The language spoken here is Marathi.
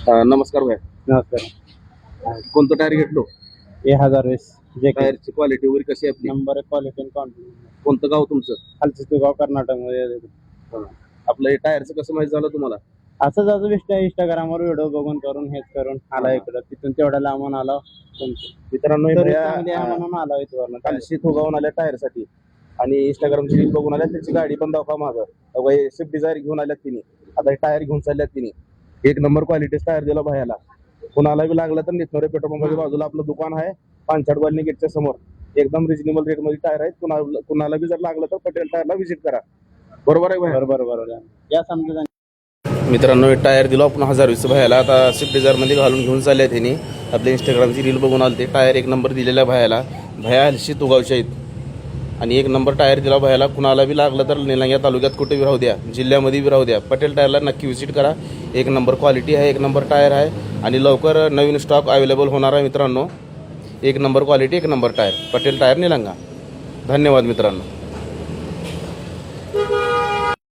नमस्कार भाई. नमस्कार. कोणतं टायर घेतलो? 1020 जे टायरची क्वालिटी वगैरे कशी आहे आपली? नंबर क्वालिटी आणि क्वांटिटी. कोणतं गाव तुमचं? खालचं तुगाव कर्नाटकमध्ये येतं. आपलं हे टायरचं कसं माहित झालं तुम्हाला? असंच असं इंस्टाग्रामवर व्हिडिओ बघून करून हेच करून आला इकडं, तिथून तेवढा लांबून आला. मित्रांनो हे सर्विस भैया, चांगली आहे म्हणून आला इथवरनं. कालशी तुगावून आल्या टायरसाठी आणि इंस्टाग्रामची रील बघून आल्या. त्याची गाडी पण दाखवा मागं. स्विफ्ट डिझायर घेऊन आल्यात तिने. आता हे टायर घेऊन चालल्यात तिने. एक नंबर क्वालिटीच टायर दिला भैयाला. कुणाला बी लागलं तर नितनोरे पेट्रोल पंपाच्या बाजूला आपलं दुकान आहे, पानछाड कॉलनी गेटच्या समोर. एकदम रिजनेबल रेट मध्ये टायर आहेत. कुणाला बी जर लागलं तर पटेल टायरला व्हिजिट करा. बरोबर आहे भैया? बरोबर या समजा. मित्रांनो हे टायर दिलो आपण 1020 भैयाला. आता स्विफ्ट डिझायरमध्ये घालून घेऊन चालले त्यांनी. आपल्या इंस्टाग्रामची रील बघून आले ते. टायर एक नंबर दिलेला भैयाला. भैया हलशी तुगावचे आहेत आणि एक नंबर टायर दिला भैयाला. कुणाला बी लागलं तर निलंग्या तालुक्यात कुठे बी राहू द्या, जिल्ह्यामध्ये बी राहू द्या, पटेल टायरला नक्की व्हिजिट करा. एक नंबर क्वालिटी आहे, एक नंबर टायर आहे आणि लवकर नवीन स्टॉक अवेलेबल होणार आहे मित्रांनो. एक नंबर क्वालिटी, एक number tyre, Patel tyre Nilanga. धन्यवाद मित्रांनो.